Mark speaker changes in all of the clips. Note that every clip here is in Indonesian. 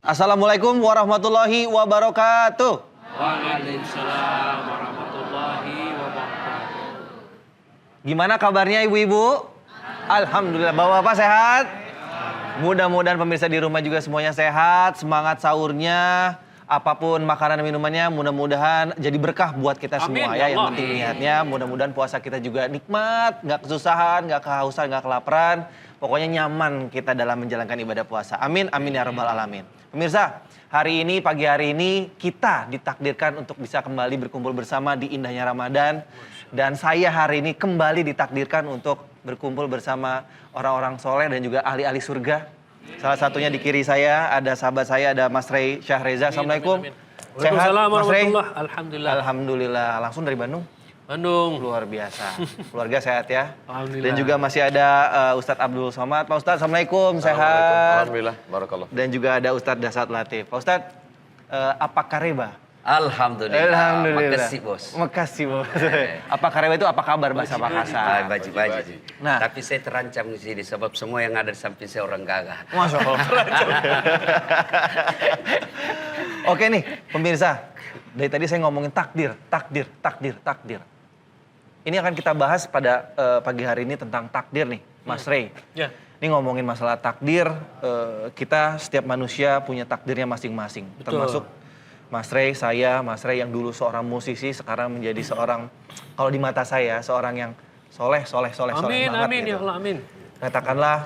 Speaker 1: Assalamualaikum warahmatullahi wabarakatuh.
Speaker 2: Waalaikumsalam warahmatullahi wabarakatuh.
Speaker 1: Gimana kabarnya ibu-ibu? Alhamdulillah. Bapak-bapak sehat? Mudah-mudahan pemirsa di rumah juga semuanya sehat. Semangat sahurnya. Apapun makanan dan minumannya mudah-mudahan jadi berkah buat kita semua.
Speaker 2: Amin,
Speaker 1: Ya.
Speaker 2: ya
Speaker 1: Yang
Speaker 2: Allah.
Speaker 1: penting niatnya mudah-mudahan puasa kita juga nikmat. Nggak kesusahan, nggak kehausan, nggak kelaparan. Pokoknya nyaman kita dalam menjalankan ibadah puasa. Amin, amin ya rabbal alamin. Pemirsa, pagi hari ini kita ditakdirkan untuk bisa kembali berkumpul bersama di indahnya Ramadan. Dan saya hari ini kembali ditakdirkan untuk berkumpul bersama orang-orang soleh dan juga ahli-ahli surga. Salah satunya di kiri saya ada sahabat saya, ada Mas Rey Syahreza. Assalamualaikum. Sehat,
Speaker 2: Waalaikumsalam
Speaker 1: Mas Rey?
Speaker 2: warahmatullahi. Alhamdulillah.
Speaker 1: Alhamdulillah. Langsung dari Bandung?
Speaker 2: Bandung.
Speaker 1: Luar biasa. Keluarga sehat ya?
Speaker 2: Alhamdulillah.
Speaker 1: Dan juga masih ada Ustadz Abdul Somad. Pak Ustadz, Assalamualaikum. Sehat.
Speaker 3: Alhamdulillah, barakallah.
Speaker 1: Dan juga ada Ustadz Dasat Latif. Pak Ustadz, apa kareba?
Speaker 4: Alhamdulillah. Makasih bos.
Speaker 1: Makasih bos. Apa kareba itu apa kabar bahasa Makassar?
Speaker 4: Baji.
Speaker 1: Nah.
Speaker 4: Tapi saya terancam di sini sebab semua yang ada di samping saya orang gagah.
Speaker 1: Masya Allah. Oke nih, pemirsa. Dari tadi saya ngomongin takdir. Ini akan kita bahas pada pagi hari ini tentang takdir nih, Mas Rey.
Speaker 2: Ya.
Speaker 1: Ini ngomongin masalah takdir, kita setiap manusia punya takdirnya masing-masing.
Speaker 2: Betul.
Speaker 1: Termasuk Mas Rey, Mas Rey yang dulu seorang musisi, sekarang menjadi seorang, kalau di mata saya, seorang yang soleh
Speaker 2: Amin,
Speaker 1: banget
Speaker 2: amin
Speaker 1: gitu.
Speaker 2: ya Allah, amin.
Speaker 1: Katakanlah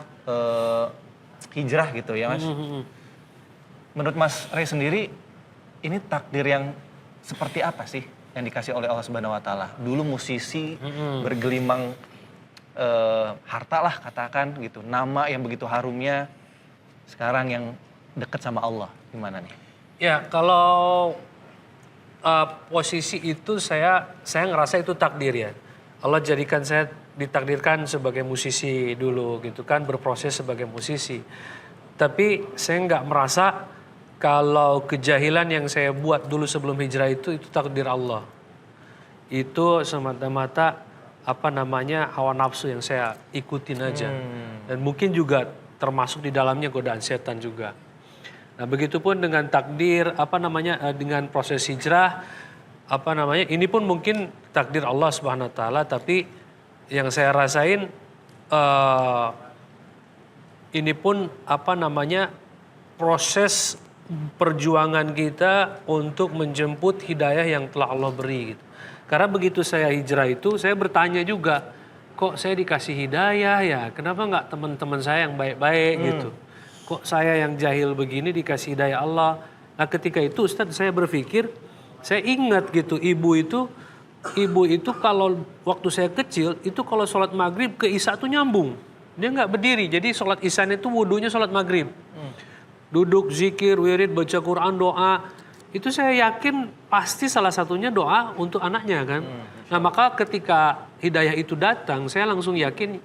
Speaker 1: hijrah gitu ya Mas. Menurut Mas Rey sendiri, ini takdir yang seperti apa sih yang dikasih oleh Allah Subhanahu Wa Taala? Dulu musisi bergelimang harta lah katakan gitu, nama yang begitu harumnya, sekarang yang dekat sama Allah, gimana nih?
Speaker 2: Ya, kalau posisi itu saya ngerasa itu takdir ya. Allah jadikan saya ditakdirkan sebagai musisi dulu gitu kan, berproses sebagai musisi. Tapi saya nggak merasa kalau kejahilan yang saya buat dulu sebelum hijrah itu takdir Allah. Itu semata-mata hawa nafsu yang saya ikutin aja. Dan mungkin juga termasuk di dalamnya godaan setan juga. Nah, begitupun dengan takdir dengan proses hijrah ini pun mungkin takdir Allah Subhanahu wa taala, tapi yang saya rasain ini pun proses perjuangan kita untuk menjemput hidayah yang telah Allah beri gitu. Karena begitu saya hijrah itu saya bertanya juga, kok saya dikasih hidayah ya? Kenapa nggak teman-teman saya yang baik-baik gitu? Kok saya yang jahil begini dikasih hidayah Allah? Nah, ketika itu Ustadz saya berpikir, saya ingat gitu ibu itu kalau waktu saya kecil itu kalau sholat maghrib ke isya tuh nyambung. Dia nggak berdiri, jadi sholat isyanya itu wudunya sholat maghrib. Duduk, zikir, wirid, baca Quran, doa. Itu saya yakin pasti salah satunya doa untuk anaknya kan. Nah, maka ketika hidayah itu datang, saya langsung yakin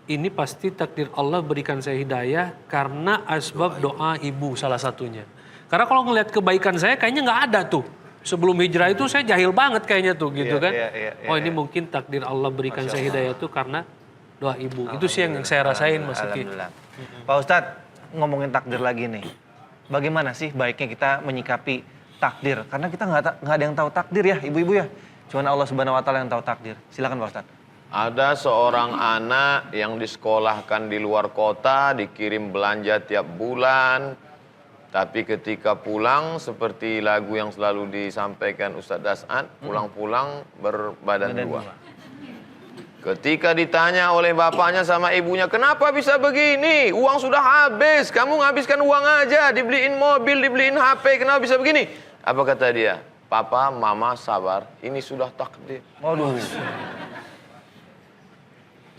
Speaker 2: ini pasti takdir Allah berikan saya hidayah karena asbab doa ibu salah satunya. Karena kalau ngelihat kebaikan saya kayaknya nggak ada tuh. Sebelum hijrah itu saya jahil banget kayaknya tuh gitu kan. Ini mungkin takdir Allah berikan saya hidayah itu karena doa ibu. Itu sih yang saya rasain Mas Uki.
Speaker 1: Pak Ustadz, ngomongin takdir lagi nih. Bagaimana sih baiknya kita menyikapi takdir? Karena kita nggak ada yang tahu takdir ya ibu-ibu ya. Cuman Allah Subhanahu Wa Taala yang tahu takdir. Silakan Pak Ustadz.
Speaker 3: Ada seorang anak yang disekolahkan di luar kota, dikirim belanja tiap bulan. Tapi ketika pulang, seperti lagu yang selalu disampaikan Ustadz Dasat, pulang-pulang berbadan dua. Ketika ditanya oleh bapaknya sama ibunya, kenapa bisa begini? Uang sudah habis, kamu nghabiskan uang aja, dibeliin mobil, dibeliin HP, kenapa bisa begini? Apa kata dia? Papa, mama sabar, ini sudah takdir.
Speaker 1: Waduh.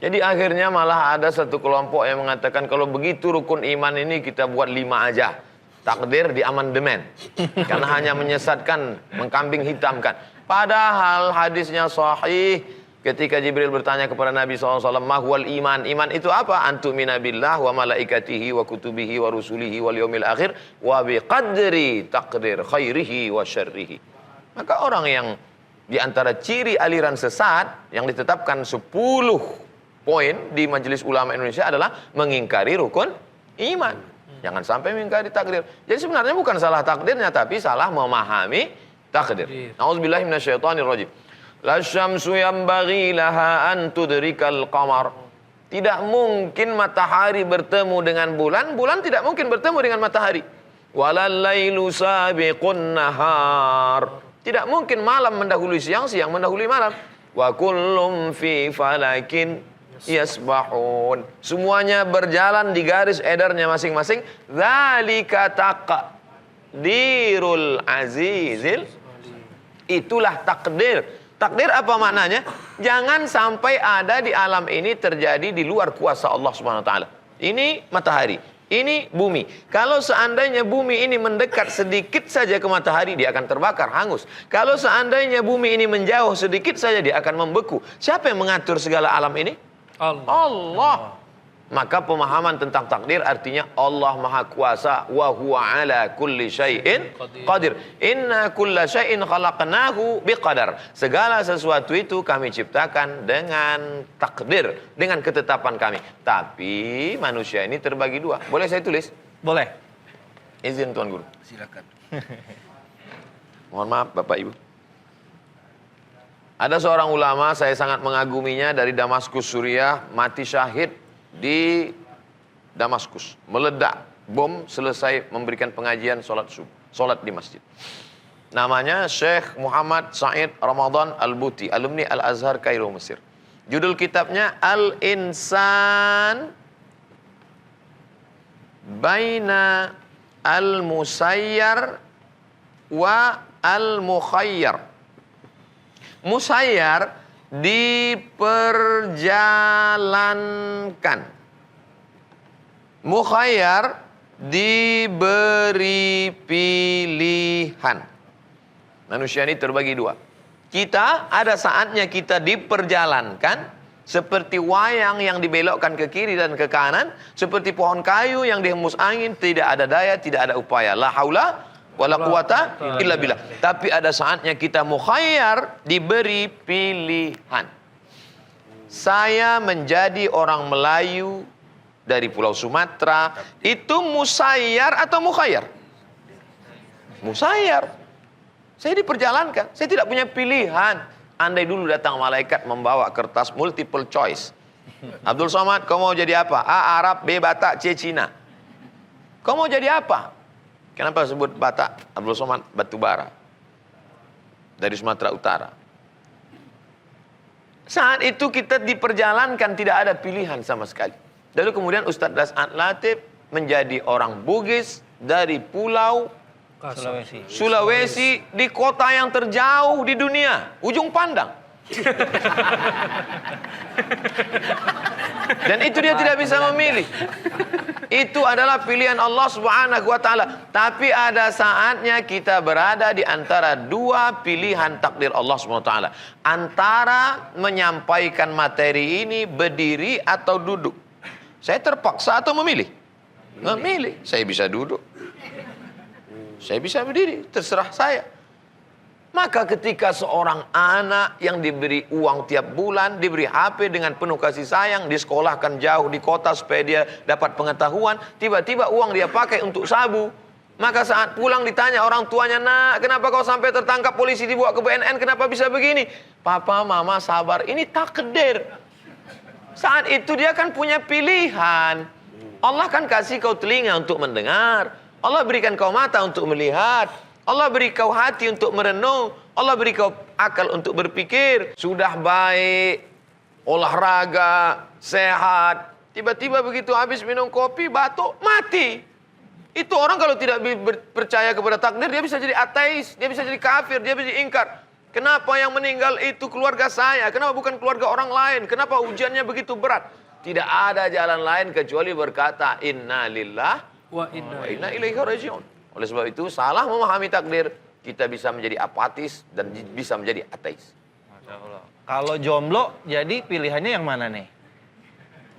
Speaker 3: Jadi akhirnya malah ada satu kelompok yang mengatakan kalau begitu rukun iman ini kita buat 5 aja. Takdir di amandemen. Karena hanya menyesatkan, mengkambing hitamkan. Padahal hadisnya sahih. Ketika Jibril bertanya kepada Nabi SAW, mahwal iman. Iman itu apa? Antumina billah wa malaikatihi wa kutubihi wa rusulihi wal yaumil akhir. Wa biqadri takdir khairihi wa syarrihi. Maka orang yang di antara ciri aliran sesat yang ditetapkan 10 poin di Majelis Ulama Indonesia adalah mengingkari rukun iman. Jangan sampai mengingkari takdir. Jadi sebenarnya bukan salah takdirnya, tapi salah memahami takdir. Nauzubillahi minasyaitonirrajim. La syamsu yanbaghi laha an tudrikal qamar. Tidak mungkin matahari bertemu dengan bulan, bulan tidak mungkin bertemu dengan matahari. Walal lailu sabiqun nahar. Tidak mungkin malam mendahului siang, siang mendahului malam. Wa kullum fi falakin yasbahun. Semuanya berjalan di garis edarnya masing-masing. Dzalika taqdirul azizil. Itulah takdir. Takdir apa maknanya? Jangan sampai ada di alam ini terjadi di luar kuasa Allah Subhanahu wa taala. Ini matahari, ini bumi. Kalau seandainya bumi ini mendekat sedikit saja ke matahari, dia akan terbakar, hangus. Kalau seandainya bumi ini menjauh sedikit saja, dia akan membeku. Siapa yang mengatur segala alam ini? Allah. Maka pemahaman tentang takdir artinya Allah Maha Kuasa, wa huwa ala kulli syai'in qadir. Inna kulla syai'in khalaqnahu biqadar. Segala sesuatu itu kami ciptakan dengan takdir, dengan ketetapan kami. Tapi manusia ini terbagi dua. Boleh saya tulis?
Speaker 1: Boleh.
Speaker 3: Izin Tuan Guru.
Speaker 4: Silakan.
Speaker 3: Mohon maaf Bapak Ibu. Ada seorang ulama, saya sangat mengaguminya, dari Damaskus, Suriah, mati syahid di Damaskus. Meledak bom selesai memberikan pengajian solat di masjid. Namanya Syekh Muhammad Said Ramadan Al-Buti, alumni Al-Azhar Kairo, Mesir. Judul kitabnya Al-Insan Baina Al-Musayyar wa Al-Mukhayyar. Musayyar diperjalankan, mukhayyar diberi pilihan. Manusia ini terbagi dua. Kita ada saatnya kita diperjalankan seperti wayang yang dibelokkan ke kiri dan ke kanan, seperti pohon kayu yang dihembus angin, tidak ada daya, tidak ada upaya. La haula wala quwata illa billah. Tapi ada saatnya kita mukhayyar, diberi pilihan. Saya menjadi orang Melayu dari Pulau Sumatera, itu musayyar atau mukhayyar? Musayyar. Saya diperjalankan, saya tidak punya pilihan. Andai dulu datang malaikat membawa kertas multiple choice. Abdul Somad, kau mau jadi apa? A. Arab, B. Batak, C. Cina. Kau mau jadi apa? Kenapa sebut Batak? Abdul Somad Batubara dari Sumatera Utara. Saat itu kita diperjalankan, tidak ada pilihan sama sekali. Lalu kemudian Ustadz Das'ad Latif menjadi orang Bugis dari Pulau Sulawesi di kota yang terjauh di dunia, ujung pandang. Dan itu dia tidak bisa memilih. Itu adalah pilihan Allah Subhanahu wa taala. Tapi ada saatnya kita berada di antara dua pilihan takdir Allah Subhanahu wa taala. Antara menyampaikan materi ini berdiri atau duduk. Saya terpaksa atau memilih? Memilih. Saya bisa duduk. Saya bisa berdiri, terserah saya. Maka ketika seorang anak yang diberi uang tiap bulan, diberi HP dengan penuh kasih sayang, disekolahkan jauh di kota supaya dia dapat pengetahuan, tiba-tiba uang dia pakai untuk sabu. Maka saat pulang ditanya orang tuanya, "Nak, kenapa kau sampai tertangkap polisi dibawa ke BNN? Kenapa bisa begini?" "Papa, mama sabar, ini takdir." Saat itu dia kan punya pilihan. Allah kan kasih kau telinga untuk mendengar. Allah berikan kau mata untuk melihat. Allah beri kau hati untuk merenung. Allah beri kau akal untuk berpikir. Sudah baik, olahraga, sehat. Tiba-tiba begitu habis minum kopi, batuk, mati. Itu orang kalau tidak percaya kepada takdir, dia bisa jadi ateis, dia bisa jadi kafir, dia bisa ingkar. Kenapa yang meninggal itu keluarga saya? Kenapa bukan keluarga orang lain? Kenapa ujiannya begitu berat? Tidak ada jalan lain kecuali berkata, Inna lillah wa inna ilaihi raji'un. Oleh sebab itu, salah memahami takdir, kita bisa menjadi apatis dan bisa menjadi ateis.
Speaker 1: Masya Allah. Kalau jomblo, jadi pilihannya yang mana nih?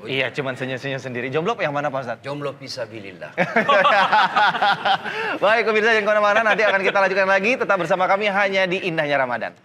Speaker 1: Iya, cuman senyum-senyum sendiri. Jomblo yang mana Pak Ustadz?
Speaker 4: Jomblo fisabilillah.
Speaker 1: Baik, pemirsa, jangan kemana-mana. Nanti akan kita lanjutkan lagi. Tetap bersama kami hanya di Indahnya Ramadan.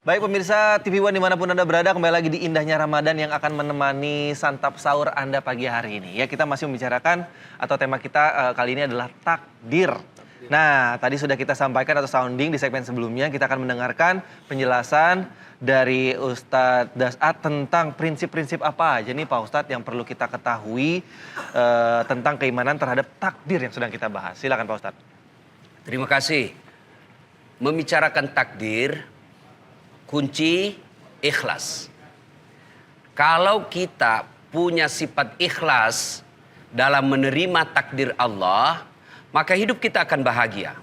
Speaker 1: Baik pemirsa TV One dimanapun Anda berada, kembali lagi di indahnya Ramadan yang akan menemani santap sahur Anda pagi hari ini. Ya, kita masih membicarakan atau tema kita kali ini adalah takdir. Nah, tadi sudah kita sampaikan atau sounding di segmen sebelumnya, kita akan mendengarkan penjelasan dari Ustadz Das'ad tentang prinsip-prinsip apa aja nih Pak Ustadz yang perlu kita ketahui tentang keimanan terhadap takdir yang sedang kita bahas. Silakan Pak Ustadz.
Speaker 4: Terima kasih. Membicarakan takdir, kunci ikhlas. Kalau kita punya sifat ikhlas dalam menerima takdir Allah, maka hidup kita akan bahagia.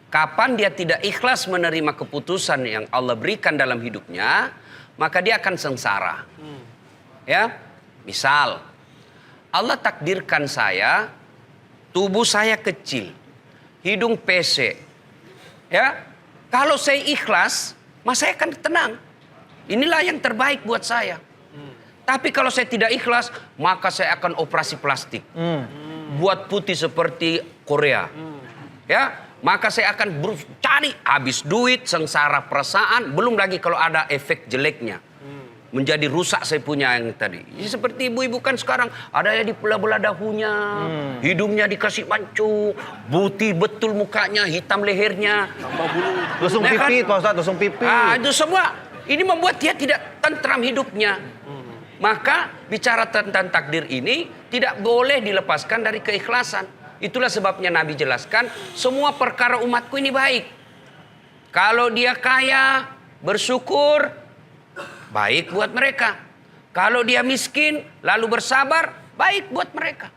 Speaker 4: Kapan dia tidak ikhlas menerima keputusan yang Allah berikan dalam hidupnya, maka dia akan sengsara. Ya, misal Allah takdirkan saya, tubuh saya kecil, hidung pesek. Ya, kalau saya ikhlas, maka saya akan tenang. Inilah yang terbaik buat saya. Tapi kalau saya tidak ikhlas, maka saya akan operasi plastik. Buat putih seperti Korea. Ya, maka saya akan cari habis duit, sengsara perasaan, belum lagi kalau ada efek jeleknya. Menjadi rusak saya punya yang tadi. Seperti ibu-ibu kan sekarang ada yang dibelah-belah dahunya, hidungnya dikasih mancu, putih betul mukanya, hitam lehernya.
Speaker 1: Lusung
Speaker 4: Nah,
Speaker 1: pipit
Speaker 4: kan?
Speaker 1: Pak Ustadz, lusung pipit.
Speaker 4: Itu semua ini membuat dia tidak tentram hidupnya. Maka bicara tentang takdir ini tidak boleh dilepaskan dari keikhlasan. Itulah sebabnya Nabi jelaskan semua perkara umatku ini baik. Kalau dia kaya, bersyukur, baik buat mereka. Kalau dia miskin, lalu bersabar, baik buat mereka.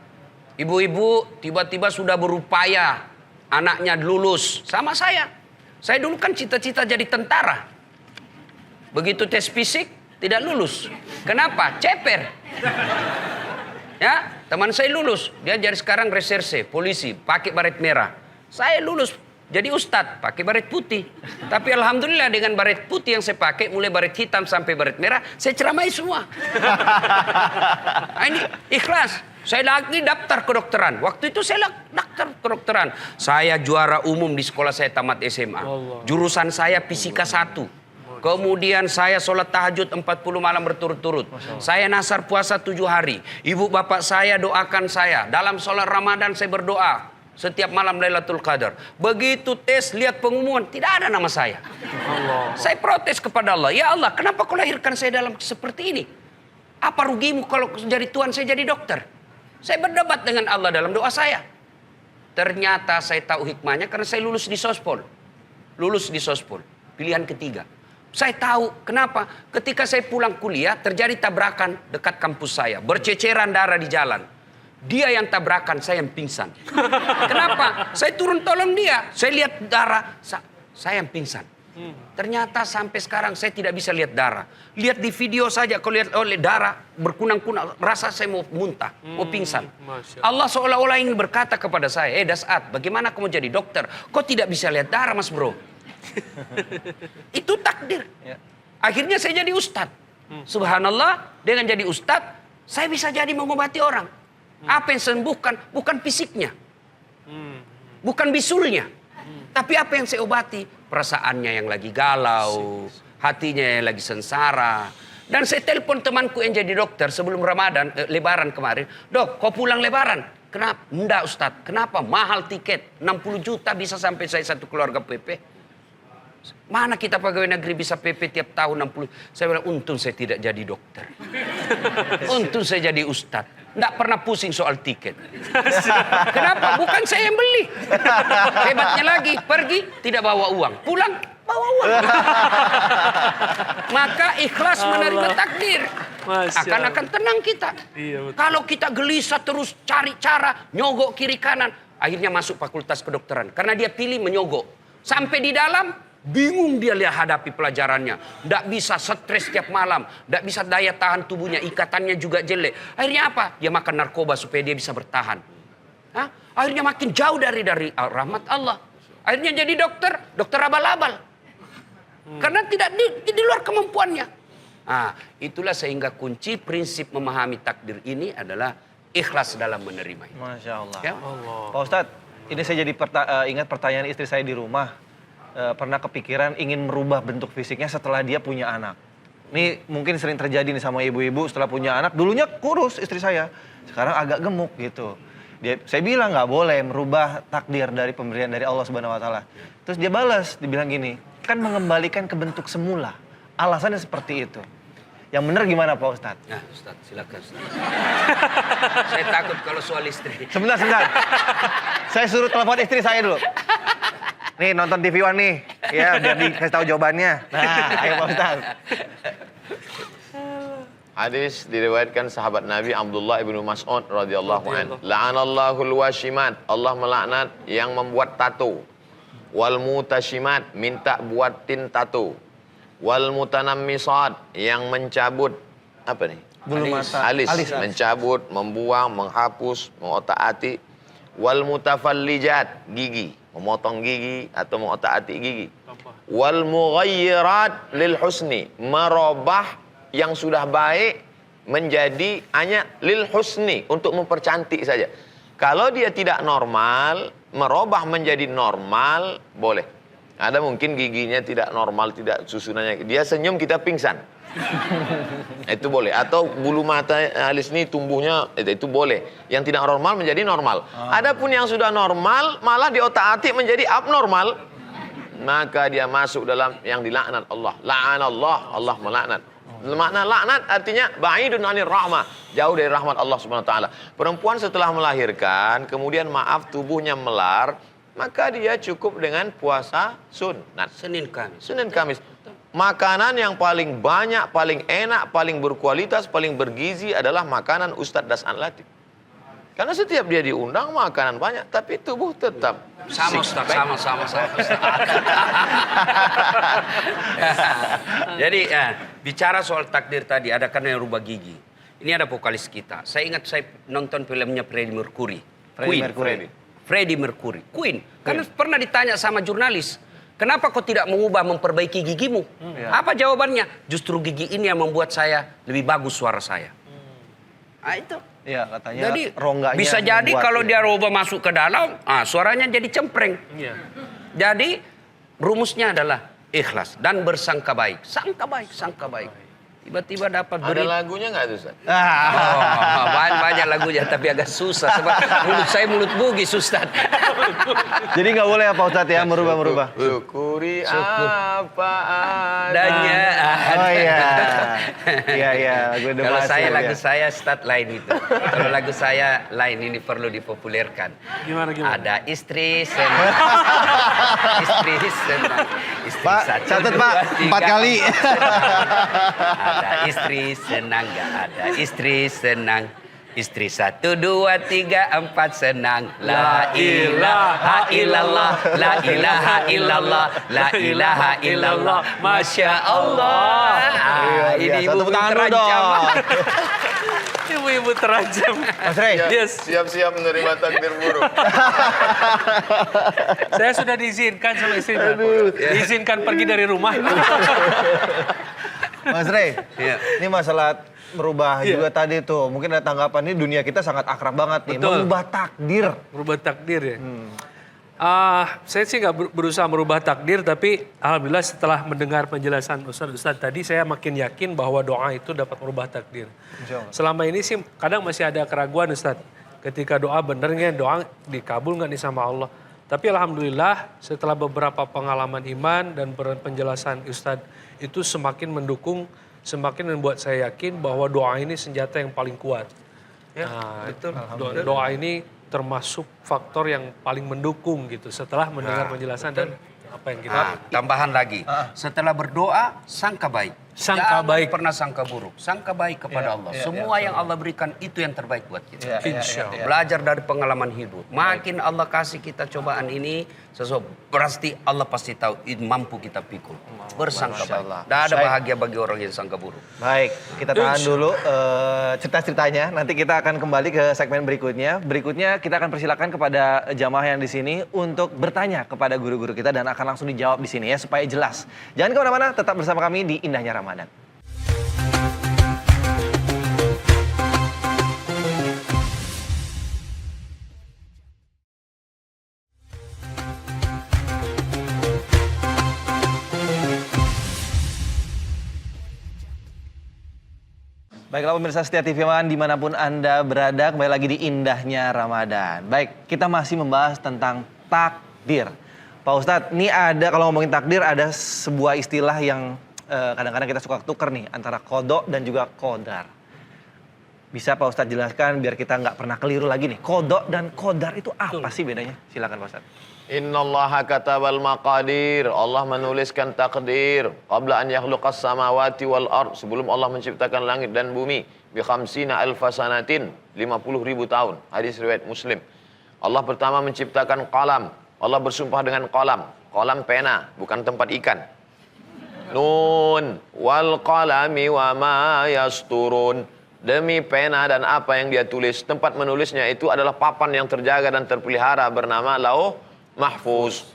Speaker 4: Ibu-ibu tiba-tiba sudah berupaya anaknya lulus sama saya. Saya dulu kan cita-cita jadi tentara. Begitu tes fisik tidak lulus. Kenapa? Ceper. Ya, teman saya lulus. Dia jadi sekarang reserse, polisi, pakai baret merah. Saya lulus jadi ustadz, pakai baret putih. Tapi alhamdulillah dengan baret putih yang saya pakai, mulai baret hitam sampai baret merah, saya ceramai semua. Nah, ini ikhlas. Saya lagi daftar kedokteran. Waktu itu saya daftar kedokteran. Saya juara umum di sekolah saya tamat SMA. Jurusan saya fisika 1. Kemudian saya sholat tahajud 40 malam berturut-turut. Saya nasar puasa 7 hari. Ibu bapak saya doakan saya. Dalam sholat Ramadan saya berdoa. Setiap malam Lailatul Qadar. Begitu tes, lihat pengumuman, tidak ada nama saya. Saya protes kepada Allah. Ya Allah, kenapa kau lahirkan saya dalam seperti ini? Apa rugimu kalau jadi Tuhan saya jadi dokter? Saya berdebat dengan Allah dalam doa saya. Ternyata saya tahu hikmahnya karena saya lulus di Sospol. Lulus di Sospol. Pilihan ketiga. Saya tahu kenapa. Ketika saya pulang kuliah, terjadi tabrakan dekat kampus saya. Berceceran darah di jalan. Dia yang tabrakan, saya yang pingsan. Kenapa? Saya turun tolong dia. Saya lihat darah, saya yang pingsan. Ternyata sampai sekarang saya tidak bisa lihat darah. Lihat di video saja, kalau lihat oleh darah berkunang-kunang, rasa saya mau muntah, mau pingsan. Allah seolah-olah ingin berkata kepada saya, Das'ad, bagaimana kamu jadi dokter? Kok tidak bisa lihat darah, Mas Bro? Itu takdir. Akhirnya saya jadi ustadz. Subhanallah, dengan jadi ustadz, saya bisa jadi mengobati orang. Apa yang sembuhkan bukan fisiknya, bukan bisulnya, tapi apa yang saya obati? Perasaannya yang lagi galau, hatinya yang lagi sengsara. Dan saya telepon temanku yang jadi dokter sebelum Ramadan, Lebaran kemarin. Dok, kau pulang Lebaran? Kenapa? Enggak Ustadz. Kenapa? Mahal tiket, 60 juta bisa sampai saya satu keluarga PP. Mana kita pegawai negeri bisa PP tiap tahun 60. Saya bilang, untung saya tidak jadi dokter. Untung saya jadi ustadz. Nggak pernah pusing soal tiket. Kenapa? Bukan saya yang beli. Hebatnya lagi, pergi tidak bawa uang. Pulang, bawa uang. Maka ikhlas menerima takdir. Akan tenang kita. Kalau kita gelisah terus cari cara, nyogok kiri kanan. Akhirnya masuk fakultas kedokteran. Karena dia pilih menyogok. Sampai di dalam, bingung dia lihat hadapi pelajarannya. Tidak bisa stres setiap malam. Tidak bisa daya tahan tubuhnya. Ikatannya juga jelek. Akhirnya apa? Dia makan narkoba supaya dia bisa bertahan. Hah? Akhirnya makin jauh dari rahmat Allah. Akhirnya jadi dokter abal-abal. Karena tidak di luar kemampuannya. Nah, itulah sehingga kunci prinsip memahami takdir ini adalah ikhlas dalam menerima.
Speaker 1: Masya Allah.
Speaker 4: Ya?
Speaker 1: Pak Ustadz, ini saya jadi ingat pertanyaan istri saya di rumah. pernah kepikiran ingin merubah bentuk fisiknya setelah dia punya anak. Ini mungkin sering terjadi nih sama ibu-ibu setelah punya anak. Dulunya kurus istri saya, sekarang agak gemuk gitu. Saya bilang nggak boleh merubah takdir dari pemberian dari Allah Subhanahu Wa Taala. Terus dia balas, dibilang gini, kan mengembalikan ke bentuk semula. Alasannya seperti itu. Yang benar gimana Pak Ustadz?
Speaker 4: Nah, Ustadz, silakan. Ustadz. Saya takut kalau soal istri.
Speaker 1: Sebentar. Saya suruh telepon istri saya dulu. Nih nonton TV One nih, ya biar dikasih tahu jawabannya. Nah, ayo Pak Ustadz.
Speaker 3: Hadis diriwayatkan sahabat Nabi Abdullah ibnu Mas'ud radhiyallahu anhu. La'anallahul washimat. Allah melaknat yang membuat tato. Wal mutashimat, minta buatin tato. Wal mutanammisat, yang mencabut apa nih?
Speaker 1: Bulu mata.
Speaker 3: Alis. Mencabut, membuang, menghapus, mengotak-atik. Wal mutafallijat, gigi, memotong gigi atau mengotak-atik gigi. Wal mughayyirat lil husni, merubah yang sudah baik menjadi hanya lil husni, untuk mempercantik saja. Kalau dia tidak normal, merubah menjadi normal boleh. Ada mungkin giginya tidak normal, tidak susunannya. Dia senyum kita pingsan. Itu boleh. Atau bulu mata alis ini tumbuhnya, itu boleh. Yang tidak normal menjadi normal. Adapun yang sudah normal malah di otak-atik menjadi abnormal, maka dia masuk dalam yang dilaknat Allah. La'anallah, Allah melaknat. Makna laknat artinya ba'idun 'anir rahmah, jauh dari rahmat Allah Subhanahu wa taala. Perempuan setelah melahirkan, kemudian maaf tubuhnya melar, maka dia cukup dengan puasa sunat.
Speaker 4: Senin Kamis.
Speaker 3: Senin Kamis. Makanan yang paling banyak, paling enak, paling berkualitas, paling bergizi adalah makanan Ustadz Das'an Latif. Karena setiap dia diundang makanan banyak, tapi tubuh tetap
Speaker 4: Sama Ustaz, sama Ustaz. Jadi bicara soal takdir tadi, ada kan yang rubah gigi. Ini ada vokalis kita. Saya ingat saya nonton filmnya Freddie Mercury. Freddie Mercury. Queen. Karena pernah ditanya sama jurnalis, kenapa kau tidak mengubah, memperbaiki gigimu? Apa jawabannya? Justru gigi ini yang membuat saya lebih bagus suara saya. Nah itu.
Speaker 1: Iya, katanya
Speaker 4: Jadi
Speaker 1: rongganya
Speaker 4: bisa jadi
Speaker 1: membuat,
Speaker 4: kalau
Speaker 1: ya.
Speaker 4: dia rubah masuk ke dalam, suaranya jadi cempreng.
Speaker 2: Iya.
Speaker 4: Jadi rumusnya adalah ikhlas dan bersangka baik. Sangka baik. Tiba-tiba dapat
Speaker 3: Ada
Speaker 4: berita.
Speaker 3: lagunya nggak tuh Ustaz?
Speaker 4: Banyak lagunya tapi agak susah. Sebab mulut saya mulut bugis Ustaz.
Speaker 1: Jadi nggak boleh ya Pak Ustadz ya merubah-merubah.
Speaker 3: Syukuri apa
Speaker 4: Adanya.
Speaker 1: Oh iya. Iya, lagu Indonesia.
Speaker 4: Kalau saya
Speaker 1: ya.
Speaker 4: lagu saya start lain itu. Kalau lagu saya lain, ini perlu dipopulerkan.
Speaker 2: Gimana?
Speaker 4: Ada istri senang. Istri senang. Istri
Speaker 1: Pak,
Speaker 4: satu,
Speaker 1: catat
Speaker 4: dua,
Speaker 1: Pak,
Speaker 4: tiga,
Speaker 1: 4 kali.
Speaker 4: Ada istri senang, gak ada istri senang. Istri 1, 2, 3, 4 senang. La ilaha illallah, la ilaha illallah, la ilaha illallah. Masya Allah. Ini
Speaker 1: Satu
Speaker 4: ibu
Speaker 1: tangan dulu
Speaker 4: terancam.
Speaker 1: dong.
Speaker 2: Ibu-ibu terancam.
Speaker 1: Mas Rey.
Speaker 2: Yes.
Speaker 3: Siap-siap menerima takdir buruk.
Speaker 2: Saya sudah diizinkan sama istri. Diizinkan pergi dari rumah.
Speaker 1: Mas Rey,
Speaker 4: Iya.
Speaker 1: ini masalah merubah juga tadi tuh. Mungkin ada tanggapan ini, dunia kita sangat akrab banget nih.
Speaker 2: Betul.
Speaker 1: Merubah takdir.
Speaker 2: Merubah takdir ya. Saya sih nggak berusaha merubah takdir, tapi alhamdulillah setelah mendengar penjelasan Ustadz tadi, saya makin yakin bahwa doa itu dapat merubah takdir.
Speaker 1: Insya Allah.
Speaker 2: Selama ini sih kadang masih ada keraguan Ustadz. Ketika doa benernya doa dikabul nggak nih sama Allah. Tapi alhamdulillah setelah beberapa pengalaman iman dan penjelasan Ustadz itu semakin mendukung, semakin membuat saya yakin bahwa doa ini senjata yang paling kuat. Nah, betul. Doa ini termasuk faktor yang paling mendukung gitu setelah mendengar penjelasan dan apa yang kita
Speaker 4: Tambahan lagi. Setelah berdoa, sangka baik.
Speaker 2: Sangka
Speaker 4: Jangan
Speaker 2: baik.
Speaker 4: pernah sangka buruk. Sangka baik kepada Allah. Semua yang Allah berikan itu yang terbaik buat kita.
Speaker 2: Insya Allah.
Speaker 4: Belajar dari pengalaman hidup. Makin Allah kasih kita cobaan ini, pasti Allah pasti tahu mampu kita pikul. Bersangka baik. Tidak ada bahagia bagi orang yang sangka buruk.
Speaker 1: Baik, kita tahan dulu cerita-ceritanya. Nanti kita akan kembali ke segmen berikutnya. Berikutnya kita akan persilakan kepada jamaah yang di sini untuk bertanya kepada guru-guru kita dan akan langsung dijawab di sini ya supaya jelas. Jangan kemana-mana, tetap bersama kami di Indahnya Ramadan. Baiklah pemirsa setia TV One dimanapun Anda berada, kembali lagi di indahnya Ramadan. Baik, kita masih membahas tentang takdir. Pak Ustadz, ini ada, kalau ngomongin takdir ada sebuah istilah yang kadang-kadang kita suka tuker nih, antara kodok dan juga kodar. Bisa Pak Ustadz jelaskan biar kita nggak pernah keliru lagi nih, kodok dan kodar itu apa sih bedanya? Silakan Pak Ustadz.
Speaker 3: Innallaha katabal maqadir. Allah menuliskan takdir qabla an yakhluqas samawati wal ard, sebelum Allah menciptakan langit dan bumi, bi khamsina alfa sanatin, 50.000 tahun. Hadis riwayat Muslim. Allah pertama menciptakan qalam. Allah bersumpah dengan qalam. Qalam pena, bukan tempat ikan. Nun wal qalami wa ma yasturun. Demi pena dan apa yang dia tulis. Tempat menulisnya itu adalah papan yang terjaga dan terpelihara bernama Lauh Mahfuz.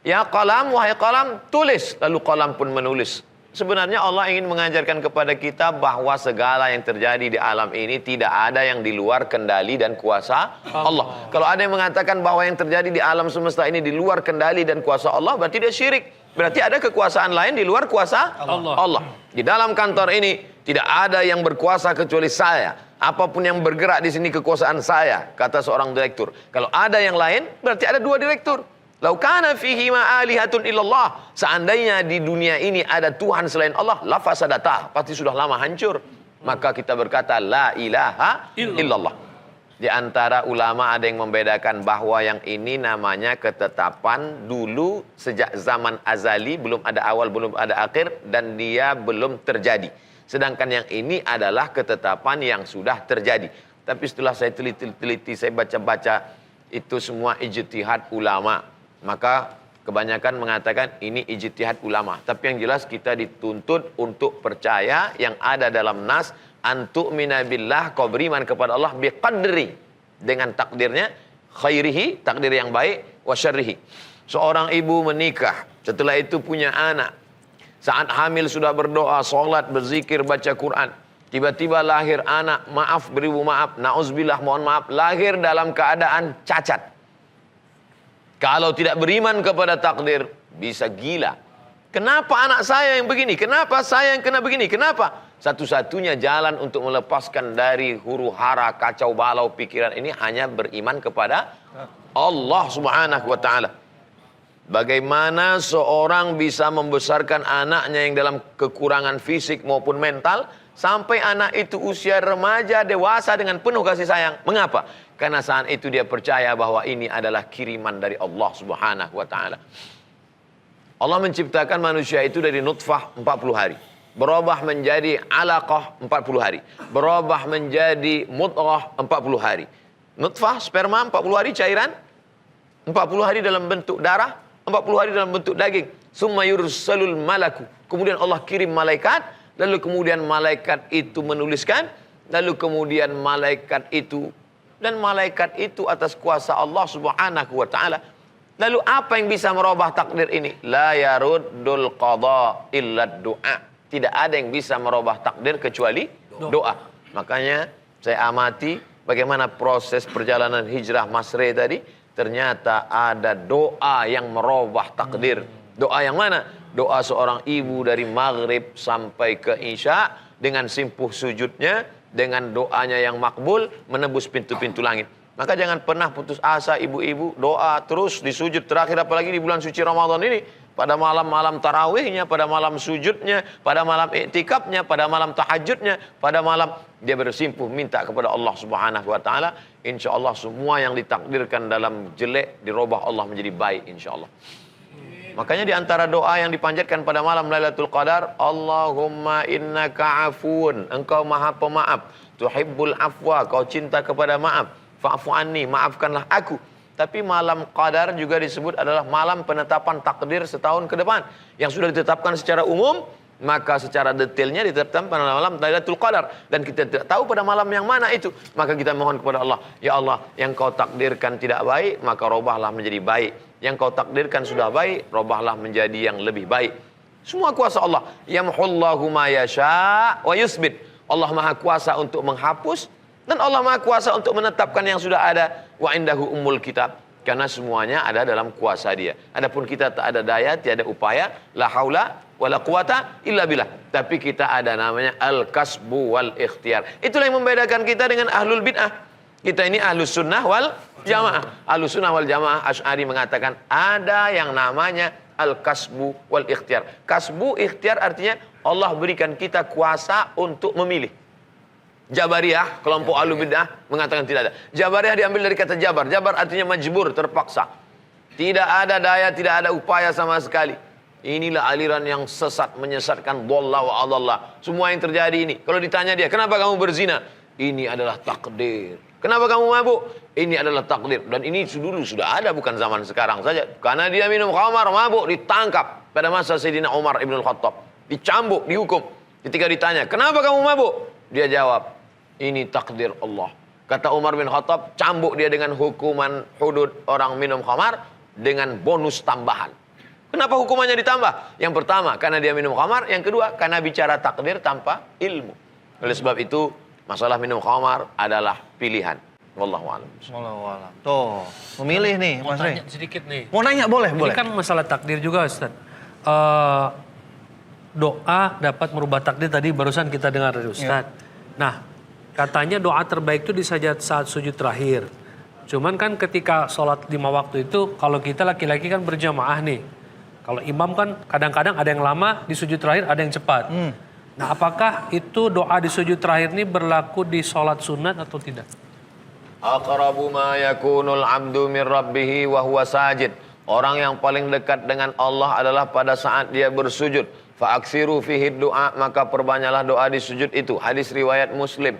Speaker 3: Ya qalam, wahai qalam, tulis. Lalu qalam pun menulis. Sebenarnya Allah ingin mengajarkan kepada kita bahwa segala yang terjadi di alam ini tidak ada yang di luar kendali dan kuasa Allah. Kalau ada yang mengatakan bahwa yang terjadi di alam semesta ini di luar kendali dan kuasa Allah, berarti dia syirik. Berarti ada kekuasaan lain di luar kuasa Allah. Di dalam kantor ini tidak ada yang berkuasa kecuali saya. Apapun yang bergerak di sini kekuasaan saya, kata seorang direktur. Kalau ada yang lain, berarti ada dua direktur. Lau kana fihi ma alihatun illallah. Seandainya di dunia ini ada Tuhan selain Allah, la fasadata, pasti sudah lama hancur. Maka kita berkata la ilaha illallah. Di antara ulama ada yang membedakan bahwa yang ini namanya ketetapan dulu sejak zaman azali, belum ada awal, belum ada akhir, dan dia belum terjadi. Sedangkan yang ini adalah ketetapan yang sudah terjadi. Tapi setelah saya teliti, saya baca-baca, itu semua ijtihad ulama. Maka kebanyakan mengatakan ini ijtihad ulama. Tapi yang jelas kita dituntut untuk percaya yang ada dalam nas, antu'mina billah, kau beriman kepada Allah biqadri, dengan takdirnya, khairihi, takdir yang baik, wa syarrihi. Seorang ibu menikah, setelah itu punya anak. Saat hamil sudah berdoa, sholat, berzikir, baca Quran. Tiba-tiba lahir anak, maaf, beribu maaf, na'udzubillah, mohon maaf, lahir dalam keadaan cacat. Kalau tidak beriman kepada takdir, bisa gila. Kenapa anak saya yang begini? Kenapa saya yang kena begini? Kenapa? Satu-satunya jalan untuk melepaskan dari huru hara, kacau balau pikiran ini hanya beriman kepada Allah Subhanahu wa ta'ala. Bagaimana seorang bisa membesarkan anaknya yang dalam kekurangan fisik maupun mental sampai anak itu usia remaja, dewasa dengan penuh kasih sayang. Mengapa? Karena saat itu dia percaya bahwa ini adalah kiriman dari Allah Subhanahu wa ta'ala. Allah menciptakan manusia itu dari nutfah 40 hari. Berubah menjadi alaqah 40 hari. Berubah menjadi mudghah 40 hari. Nutfah, sperma 40 hari cairan. 40 hari dalam bentuk darah. 40 hari dalam bentuk daging. Summa yursalul malaku. Kemudian Allah kirim malaikat. Lalu kemudian malaikat itu menuliskan. Lalu kemudian malaikat itu. Dan malaikat itu atas kuasa Allah Subhanahu wa ta'ala. Lalu apa yang bisa merubah takdir ini? La yaruddul qada illa du'a. Tidak ada yang bisa merubah takdir kecuali doa. Makanya saya amati bagaimana proses perjalanan hijrah Mas Re tadi. Ternyata ada doa yang merubah takdir. Doa yang mana? Doa seorang ibu dari maghrib sampai ke isya. Dengan simpuh sujudnya. Dengan doanya yang makbul. Menembus pintu-pintu langit. Maka jangan pernah putus asa ibu-ibu. Doa terus di sujud terakhir. Apalagi di bulan suci Ramadan ini. Pada malam-malam tarawihnya, pada malam sujudnya, pada malam iktikafnya, pada malam tahajudnya, pada malam dia bersimpuh minta kepada Allah Subhanahu wa ta'ala. Insya Allah semua yang ditakdirkan dalam jelek dirubah Allah menjadi baik insya Allah. Makanya di antara doa yang dipanjatkan pada malam Lailatul Qadar, Allahumma innaka afun, engkau maha pemaaf, tuhibbul afwa, kau cinta kepada maaf, fa'fu anni, maafkanlah aku. Tapi malam Qadar juga disebut adalah malam penetapan takdir setahun ke depan. Yang sudah ditetapkan secara umum, maka secara detailnya ditetapkan pada malam Lailatul Qadar. Dan kita tidak tahu pada malam yang mana itu. Maka kita mohon kepada Allah, ya Allah, yang kau takdirkan tidak baik, maka robahlah menjadi baik. Yang kau takdirkan sudah baik, robahlah menjadi yang lebih baik. Semua kuasa Allah. Yamhullahu ma yasha' wa yusbit. Allah maha kuasa untuk menghapus. Dan Allah maha kuasa untuk menetapkan yang sudah ada. Wa indahu ummul kitab. Karena semuanya ada dalam kuasa dia. Adapun kita tak ada daya, tiada upaya, la haula wala quwata illa billah. Tapi kita ada namanya al-kasbu wal ikhtiar. Itulah yang membedakan kita dengan ahlul bid'ah. Kita ini ahlus sunnah wal jamaah. Ahlus sunnah wal jamaah Asy'ari mengatakan ada yang namanya al-kasbu wal ikhtiar. Kasbu ikhtiar artinya Allah berikan kita kuasa untuk memilih. Jabariyah, kelompok ahlu bid'ah mengatakan tidak ada. Jabariyah diambil dari kata jabar. Jabar artinya majbur, terpaksa. Tidak ada daya, tidak ada upaya sama sekali. Inilah aliran yang sesat, menyesatkan, dhalla wa adalla. Semua yang terjadi ini. Kalau ditanya dia, kenapa kamu berzina? Ini adalah takdir. Kenapa kamu mabuk? Ini adalah takdir. Dan ini dulu sudah ada, bukan zaman sekarang saja. Karena dia minum khamar, mabuk, ditangkap. Pada masa Sayyidina Umar ibn al-Khattab. Dicambuk, dihukum. Ketika ditanya, kenapa kamu mabuk? Dia jawab, ini takdir Allah. Kata Umar bin Khattab, cambuk dia dengan hukuman hudud orang minum khamar dengan bonus tambahan. Kenapa hukumannya ditambah? Yang pertama, karena dia minum khamar. Yang kedua, karena bicara takdir tanpa ilmu. Oleh sebab itu, masalah minum khamar adalah pilihan. Wallahu a'lam.
Speaker 1: Wallahu a'lam. Tuh, memilih nih
Speaker 2: Mau
Speaker 1: Mas Rey.
Speaker 2: tanya sedikit nih.
Speaker 1: Mau nanya boleh, boleh.
Speaker 2: Ini kan masalah takdir juga Ustaz. Doa dapat merubah takdir tadi barusan kita dengar dari Ustaz. Nah, katanya doa terbaik itu di saat sujud terakhir. Cuman kan ketika sholat 5 waktu itu, kalau kita laki-laki kan berjamaah nih. Kalau imam kan kadang-kadang ada yang lama, di sujud terakhir ada yang cepat. Nah, apakah itu doa di sujud terakhir ini berlaku di sholat sunat atau tidak?
Speaker 3: Aqrabu ma yakunul abdu min rabbihi wa huwa sajid. Orang yang paling dekat dengan Allah adalah pada saat dia bersujud. Fa'aksiru fihi doa, maka perbanyaklah doa di sujud itu. Hadis riwayat Muslim.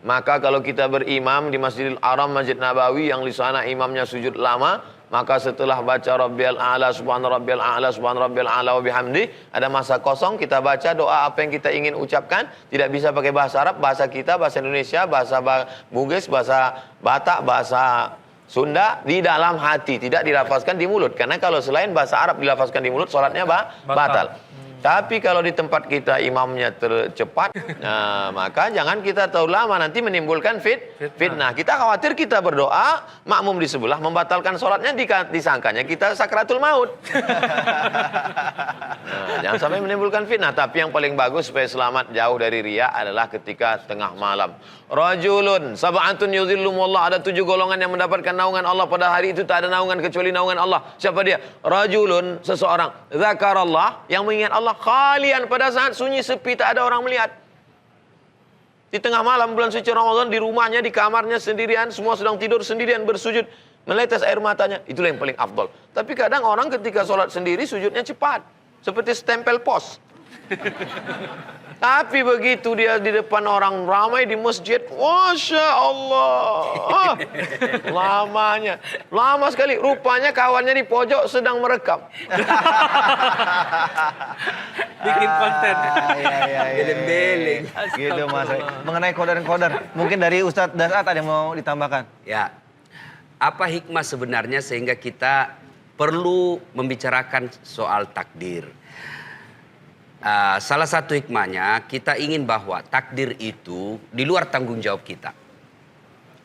Speaker 3: Maka kalau kita berimam di Masjidil Haram, Masjid Nabawi yang di sana imamnya sujud lama, maka setelah baca Rabbiyal A'la, Subhana Rabbiyal A'la, Subhana Rabbiyal A'la wa bihamdi, ada masa kosong, kita baca doa apa yang kita ingin ucapkan. Tidak bisa pakai bahasa Arab, bahasa kita, bahasa Indonesia, bahasa Bugis, bahasa Batak, bahasa Sunda, di dalam hati, tidak dilafazkan di mulut. Karena kalau selain bahasa Arab dilafazkan di mulut, sholatnya batal. Tapi kalau di tempat kita imamnya tercepat, nah, maka jangan kita terlalu lama, nanti menimbulkan fitnah. Kita khawatir kita berdoa, makmum di sebelah membatalkan sholatnya, disangkanya kita sakratul maut. Nah, jangan sampai menimbulkan fitnah. Tapi yang paling bagus supaya selamat jauh dari riya adalah ketika tengah malam. Rajulun sab'atun yuzillumullah, ada 7 golongan yang mendapatkan naungan Allah pada hari itu, tak ada naungan kecuali naungan Allah. Siapa dia? Rajulun, seseorang, zakarallah, yang mengingat Allah khalian, pada saat sunyi sepi, tak ada orang melihat. Di tengah malam bulan suci Ramadan, di rumahnya, di kamarnya sendirian, semua sedang tidur sendirian bersujud, menetes air matanya. Itulah yang paling afdol. Tapi kadang orang ketika sholat sendiri sujudnya cepat, seperti stempel pos. Tapi begitu dia di depan orang ramai di masjid, Masya Allah, lamanya, lama sekali. Rupanya kawannya di pojok sedang merekam.
Speaker 2: Bikin konten.
Speaker 4: Beling-beling.
Speaker 1: Gitu Mas Rey. Mengenai kodar-kodar, mungkin dari Ustadz Dasat ada yang mau ditambahkan?
Speaker 4: Ya, apa hikmah sebenarnya sehingga kita perlu membicarakan soal takdir? Salah satu hikmahnya, kita ingin bahwa takdir itu di luar tanggung jawab kita.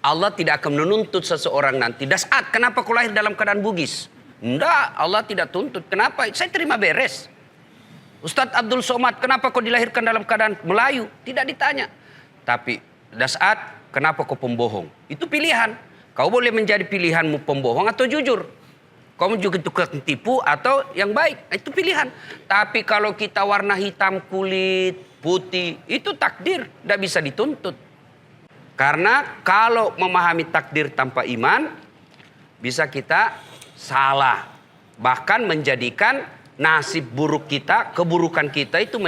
Speaker 4: Allah tidak akan menuntut seseorang nanti, Dasat, kenapa kau lahir dalam keadaan Bugis? Enggak, Allah tidak tuntut. Kenapa? Saya terima beres. Ustadz Abdul Somad, kenapa kau dilahirkan dalam keadaan Melayu? Tidak ditanya. Tapi, Dasat, kenapa kau pembohong? Itu pilihan. Kau boleh menjadi pilihanmu pembohong atau jujur. Kamu juga tukang tipu atau yang baik. Itu pilihan. Tapi kalau kita warna hitam kulit, putih, itu takdir. Tidak bisa dituntut. Karena kalau memahami takdir tanpa iman, bisa kita salah. Bahkan menjadikan nasib buruk kita, keburukan kita itu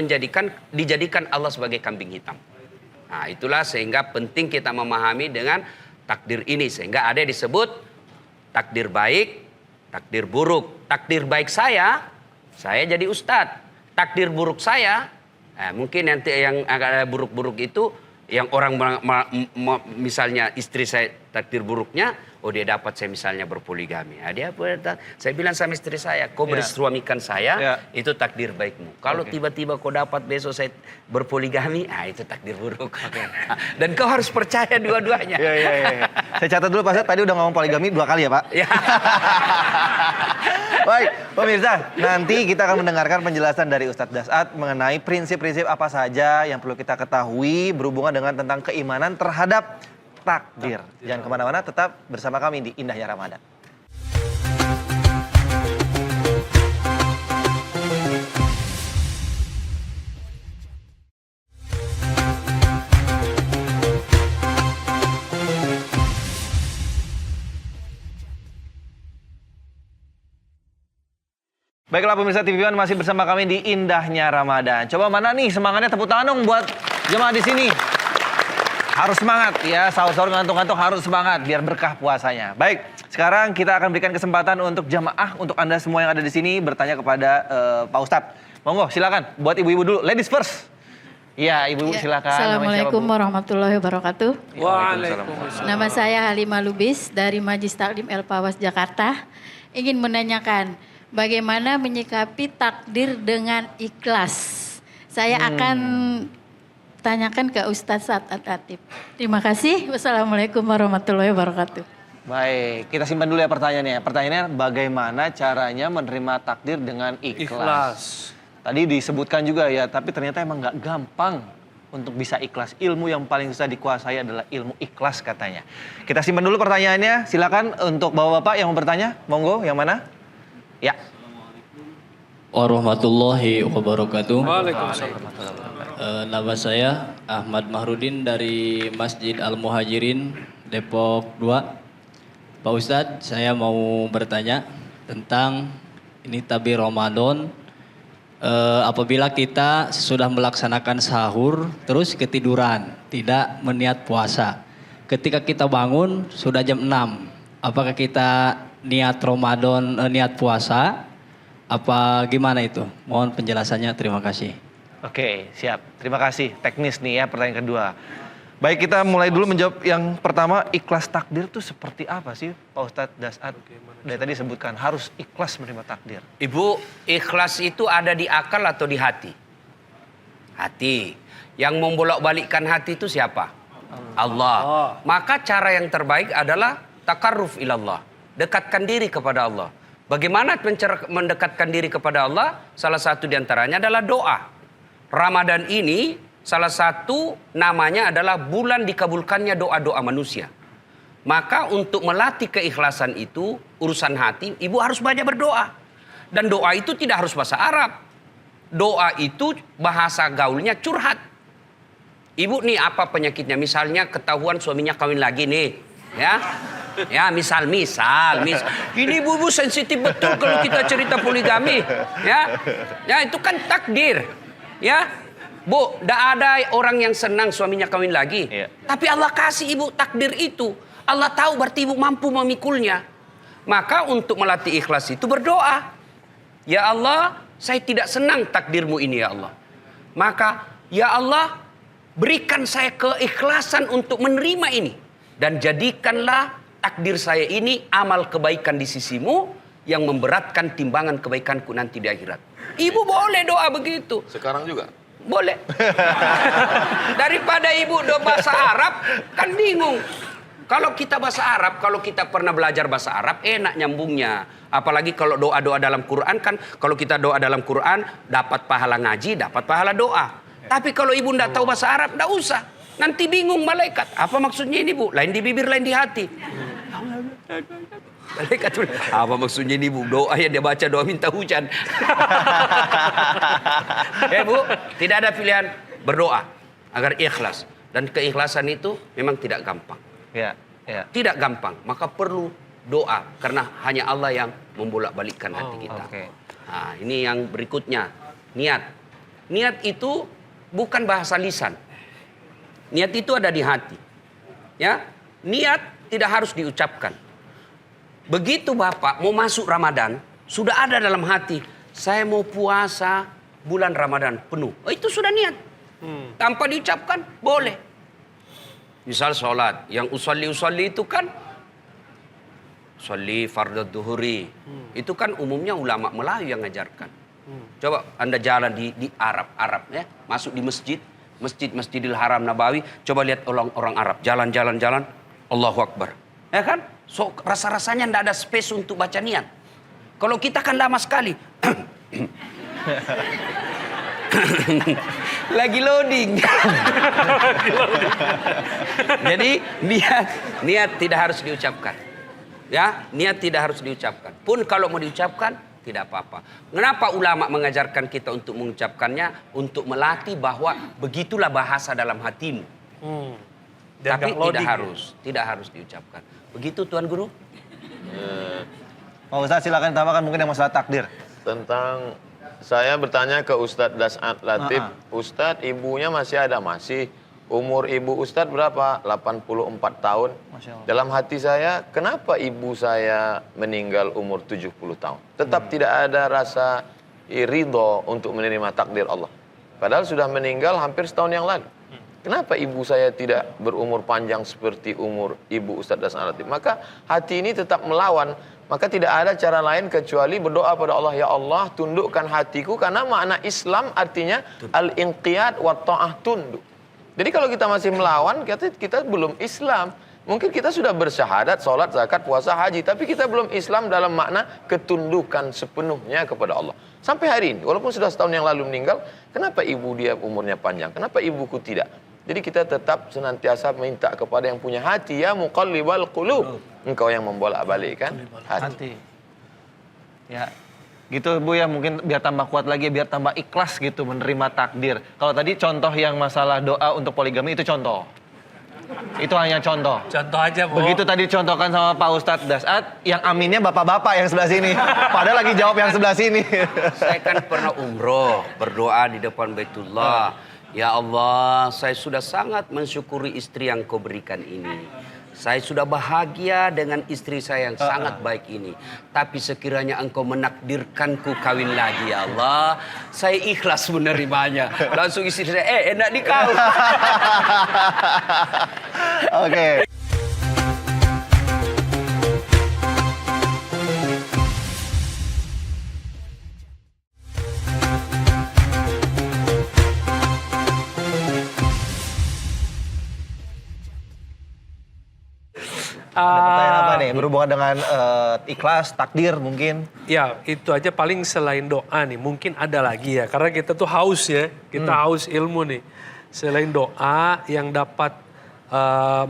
Speaker 4: dijadikan Allah sebagai kambing hitam. Nah, itulah sehingga penting kita memahami dengan takdir ini. Sehingga ada yang disebut takdir baik, takdir buruk. Takdir baik saya jadi ustadz. Takdir buruk saya, mungkin nanti yang agak buruk-buruk itu, yang orang misalnya istri saya takdir buruknya, oh dia dapat saya misalnya berpoligami. Saya bilang sama istri saya, kau bersuamikan saya, itu takdir baikmu. Kalau tiba-tiba kau dapat besok saya berpoligami, itu takdir buruk. Dan kau harus percaya dua-duanya.
Speaker 1: Iya. Saya catat dulu Pak Ustadz, tadi udah ngomong poligami 2 kali ya Pak?
Speaker 4: Ya.
Speaker 1: Baik, pemirsa, nanti kita akan mendengarkan penjelasan dari Ustadz Dasat mengenai prinsip-prinsip apa saja yang perlu kita ketahui berhubungan dengan tentang keimanan terhadap takdir. Jangan kemana-mana, tetap bersama kami di Indahnya Ramadan. Baiklah pemirsa TV One, masih bersama kami di Indahnya Ramadan. Coba mana nih semangatnya, tepuk tangan dong buat jemaah di sini. Harus semangat ya, sahur-sahur ngantuk-ngantuk harus semangat biar berkah puasanya. Baik, sekarang kita akan berikan kesempatan untuk jamaah, untuk Anda semua yang ada di sini bertanya kepada Pak Ustadz. Monggo silakan, buat ibu-ibu dulu, ladies first. Iya, ibu-ibu silakan.
Speaker 5: Assalamualaikum warahmatullahi wabarakatuh.
Speaker 2: Waalaikumsalam.
Speaker 5: Nama saya Halimah Lubis dari Majlis Taklim El Pawas Jakarta. Ingin menanyakan bagaimana menyikapi takdir dengan ikhlas. Saya akan tanyakan ke Ustadz Sa'ad At-Tatib. Terima kasih. Wassalamualaikum warahmatullahi wabarakatuh.
Speaker 1: Baik, kita simpan dulu ya pertanyaannya. Pertanyaannya bagaimana caranya menerima takdir dengan ikhlas. Tadi disebutkan juga ya, tapi ternyata emang nggak gampang untuk bisa ikhlas. Ilmu yang paling susah dikuasai adalah ilmu ikhlas katanya. Kita simpan dulu pertanyaannya. Silakan untuk bapak-bapak yang mau bertanya. Monggo, yang mana? Ya.
Speaker 6: Warahmatullahi wabarakatuh.
Speaker 2: Waalaikumsalam.
Speaker 6: Nama saya Ahmad Mahrudin dari Masjid Al-Muhajirin, Depok 2. Pak Ustadz, saya mau bertanya tentang ini tabir Ramadan. Apabila kita sudah melaksanakan sahur, terus ketiduran, tidak meniat puasa. Ketika kita bangun, sudah jam 6. Apakah kita niat Ramadan, niat puasa? Apa gimana itu? Mohon penjelasannya, terima kasih.
Speaker 1: Oke, siap. Terima kasih. Teknis nih ya pertanyaan kedua. Baik, kita mulai dulu menjawab yang pertama, ikhlas takdir itu seperti apa sih Pak Ustadz Dasat? Dari tadi sebutkan harus ikhlas menerima takdir.
Speaker 4: Ibu, ikhlas itu ada di akal atau di hati? Hati. Yang membolak-balikkan hati itu siapa? Allah. Maka cara yang terbaik adalah takarruf ilallah. Dekatkan diri kepada Allah. Bagaimana mendekatkan diri kepada Allah? Salah satu diantaranya adalah doa. Ramadan ini salah satu namanya adalah bulan dikabulkannya doa-doa manusia. Maka untuk melatih keikhlasan itu, urusan hati, ibu harus banyak berdoa. Dan doa itu tidak harus bahasa Arab. Doa itu bahasa gaulnya curhat. Ibu nih apa penyakitnya? Misalnya ketahuan suaminya kawin lagi nih. Ya misal. Ini ibu sensitif betul kalau kita cerita poligami. Ya itu kan takdir. Ya, Bu, tidak ada orang yang senang suaminya kawin lagi.
Speaker 1: Iya.
Speaker 4: Tapi Allah kasih ibu takdir itu. Allah tahu berarti ibu mampu memikulnya. Maka untuk melatih ikhlas itu berdoa. Ya Allah, saya tidak senang takdirmu ini ya Allah. Maka, ya Allah, berikan saya keikhlasan untuk menerima ini. Dan jadikanlah takdir saya ini amal kebaikan di sisimu yang memberatkan timbangan kebaikanku nanti di akhirat. Ibu boleh doa begitu.
Speaker 3: Sekarang juga?
Speaker 4: Boleh. Daripada ibu doa bahasa Arab, kan bingung. Kalau kita bahasa Arab, kalau kita pernah belajar bahasa Arab, enak nyambungnya. Apalagi kalau doa-doa dalam Quran kan, kalau kita doa dalam Quran, dapat pahala ngaji, dapat pahala doa. Tapi kalau ibu tidak tahu bahasa Arab, tidak usah. Nanti bingung malaikat. Apa maksudnya ini bu? Lain di bibir, lain di hati. Malaikat apa maksudnya ini bu? Doa yang dia baca doa minta hujan. Ya bu, tidak ada pilihan berdoa agar ikhlas. Dan keikhlasan itu memang tidak gampang.
Speaker 1: Ya.
Speaker 4: Tidak gampang, maka perlu doa karena hanya Allah yang membolak-balikkan hati kita.
Speaker 1: Oke.
Speaker 4: Nah, ini yang berikutnya, niat. Niat itu bukan bahasa lisan. Niat itu ada di hati. Ya, niat tidak harus diucapkan. Begitu Bapak mau masuk Ramadan, sudah ada dalam hati, saya mau puasa bulan Ramadan penuh. Oh, itu sudah niat. Tanpa diucapkan, boleh. Misal sholat, yang usolli itu kan Sholli fardhu dhuhri. Itu kan umumnya ulama Melayu yang ngajarkan. Coba Anda jalan di Arab ya, masuk di Masjidil Haram Nabawi, coba lihat orang Arab jalan, Allahu Akbar. Ya kan? So rasa-rasanya ndak ada space untuk baca niat. Kalau kita kan lama sekali. Lagi loading. Jadi niat tidak harus diucapkan. Ya, niat tidak harus diucapkan. Pun kalau mau diucapkan tidak apa-apa. Kenapa ulama mengajarkan kita untuk mengucapkannya? Untuk melatih bahwa begitulah bahasa dalam hatimu.
Speaker 2: Dan
Speaker 4: Tapi
Speaker 2: nggak loading
Speaker 4: tidak harus diucapkan. Begitu Tuan Guru?
Speaker 1: Pak Ustadz silakan tambahkan mungkin yang masalah takdir.
Speaker 3: Tentang saya bertanya ke Ustadz Das'ad Latif, Ustadz ibunya masih ada? Masih. Umur ibu Ustadz berapa? 84 tahun.
Speaker 1: Masya Allah.
Speaker 3: Dalam hati saya, kenapa ibu saya meninggal umur 70 tahun? Tetap tidak ada rasa ridho untuk menerima takdir Allah. Padahal sudah meninggal hampir setahun yang lalu. Kenapa ibu saya tidak berumur panjang seperti umur ibu Ustadz Das'ad Latif? Maka hati ini tetap melawan. Maka tidak ada cara lain kecuali berdoa pada Allah. Ya Allah, tundukkan hatiku. Karena makna Islam artinya al-inqiyad wa ta'ah, tunduk. Jadi kalau kita masih melawan, kita belum Islam. Mungkin kita sudah bersyahadat, sholat, zakat, puasa, haji. Tapi kita belum Islam dalam makna ketundukan sepenuhnya kepada Allah. Sampai hari ini, walaupun sudah setahun yang lalu meninggal, kenapa ibu dia umurnya panjang? Kenapa ibuku tidak? Jadi kita tetap senantiasa minta kepada yang punya hati. Ya muqallibal qulub. Engkau yang membolak-balikkan hati.
Speaker 1: Ya, gitu Bu ya, mungkin biar tambah kuat lagi, biar tambah ikhlas gitu menerima takdir. Kalau tadi contoh yang masalah doa untuk poligami itu contoh. Itu hanya contoh.
Speaker 2: Contoh aja, Bu.
Speaker 1: Begitu tadi contohkan sama Pak Ustadz Das'ad, yang aminnya bapak-bapak yang sebelah sini. Padahal lagi jawab yang sebelah sini.
Speaker 4: Saya kan pernah umroh, berdoa di depan Baitullah. Ya Allah, saya sudah sangat mensyukuri istri yang kau berikan ini. Saya sudah bahagia dengan istri saya yang sangat baik ini. Tapi sekiranya engkau menakdirkanku kawin lagi ya Allah, saya ikhlas menerimanya. Langsung istri saya, enak di kau.
Speaker 1: Oke. Ada pertanyaan apa nih berhubungan dengan ikhlas, takdir mungkin?
Speaker 2: Ya, itu aja paling selain doa nih. Mungkin ada lagi ya. Karena kita tuh haus ya. Kita haus ilmu nih. Selain doa yang dapat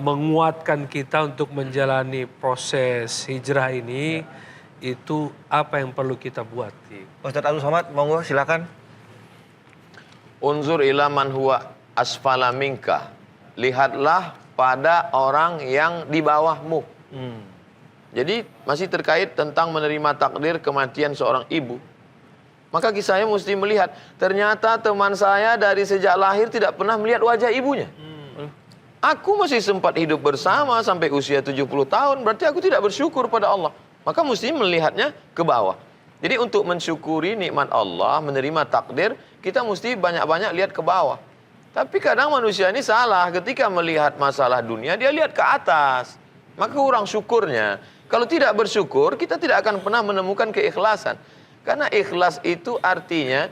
Speaker 2: menguatkan kita untuk menjalani proses hijrah ini, itu apa yang perlu kita buat?
Speaker 1: Ustadz Abdul Somad, monggo silakan.
Speaker 3: Unzur ila man huwa asfala minka. Lihatlah pada orang yang di bawahmu. Jadi masih terkait tentang menerima takdir kematian seorang ibu. Maka kisahnya mesti melihat, ternyata teman saya dari sejak lahir tidak pernah melihat wajah ibunya. Aku masih sempat hidup bersama sampai usia 70 tahun, berarti aku tidak bersyukur pada Allah. Maka mesti melihatnya ke bawah. Jadi untuk mensyukuri nikmat Allah, menerima takdir, kita mesti banyak-banyak lihat ke bawah. Tapi kadang manusia ini salah, ketika melihat masalah dunia, dia lihat ke atas. Maka kurang syukurnya. Kalau tidak bersyukur, kita tidak akan pernah menemukan keikhlasan. Karena ikhlas itu artinya,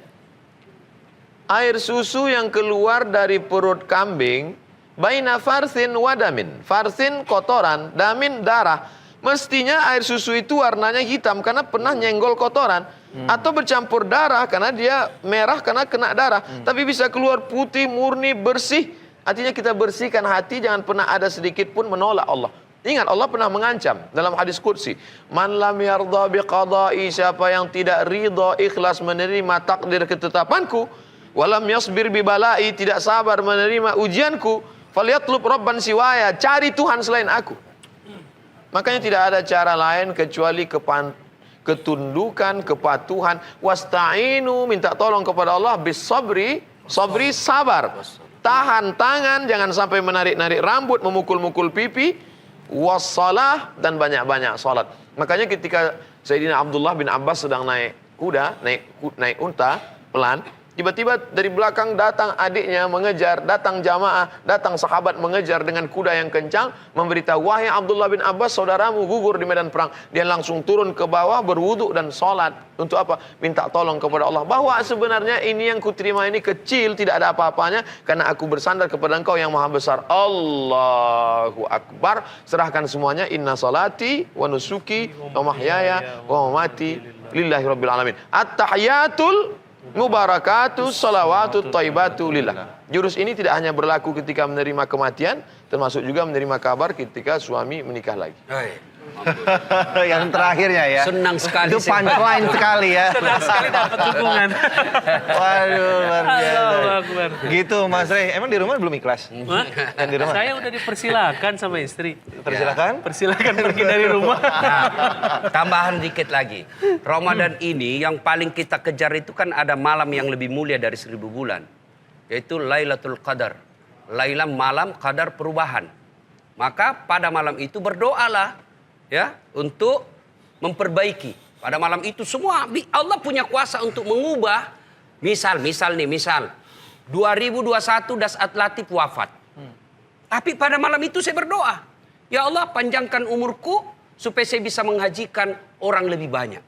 Speaker 3: air susu yang keluar dari perut kambing, baina farsin wadamin. Farsin kotoran, damin darah. Mestinya air susu itu warnanya hitam karena pernah nyenggol kotoran. Atau bercampur darah karena dia merah karena kena darah. Tapi bisa keluar putih, murni, bersih. Artinya kita bersihkan hati, jangan pernah ada sedikit pun menolak Allah. Ingat, Allah pernah mengancam dalam hadis qudsi. Man lam yardha biqadai, siapa yang tidak ridha ikhlas menerima takdir ketetapanku. Walam yasbir bibalai, tidak sabar menerima ujianku. Falyatlub rabban siwaya, cari Tuhan selain aku. Makanya tidak ada cara lain kecuali ketundukan, kepatuhan. Wasta'inu, minta tolong kepada Allah. Bisabri, sabri sabar. Tahan tangan, jangan sampai menarik-narik rambut, memukul-mukul pipi. Wassalah, dan banyak-banyak salat. Makanya ketika Sayyidina Abdullah bin Abbas sedang naik kuda, naik unta, pelan. Tiba-tiba dari belakang datang adiknya mengejar, datang jamaah, datang sahabat mengejar dengan kuda yang kencang, memberitahu, wahai Abdullah bin Abbas, saudaramu gugur di medan perang. Dia langsung turun ke bawah, berwuduk dan sholat. Untuk apa? Minta tolong kepada Allah. Bahwa sebenarnya ini yang kuterima ini kecil, tidak ada apa-apanya, karena aku bersandar kepada Engkau yang maha besar. Allahu Akbar. Serahkan semuanya. Inna salati wa nusuki wa mahyaya wa mamati lillahi rabbil alamin. At-tahiyatul mubarakatuh salawatu taibatu lillah. Jurus ini tidak hanya berlaku ketika menerima kematian, termasuk juga menerima kabar ketika suami menikah lagi.
Speaker 1: Yang terakhirnya ya.
Speaker 4: Senang sekali.
Speaker 1: Itu punchline sekali ya.
Speaker 2: Senang sekali dapat dukungan.
Speaker 1: Waduh, luar biasa.
Speaker 2: Allahu Akbar.
Speaker 1: Gitu Mas Rey. Emang di rumah belum ikhlas?
Speaker 2: Hah?
Speaker 1: Yang di rumah?
Speaker 2: Saya udah dipersilakan sama istri.
Speaker 1: Persilakan.
Speaker 2: Persilakan pergi dari rumah.
Speaker 4: Nah, tambahan dikit lagi. Ramadan ini yang paling kita kejar itu kan ada malam yang lebih mulia dari 1000 bulan. Yaitu Lailatul Qadar. Lailah malam qadar perubahan. Maka pada malam itu berdoalah ya untuk memperbaiki. Pada malam itu semua Allah punya kuasa untuk mengubah. Misal 2021 Dasat Latif wafat. Tapi pada malam itu saya berdoa, ya Allah panjangkan umurku supaya saya bisa menghajikan orang lebih banyak.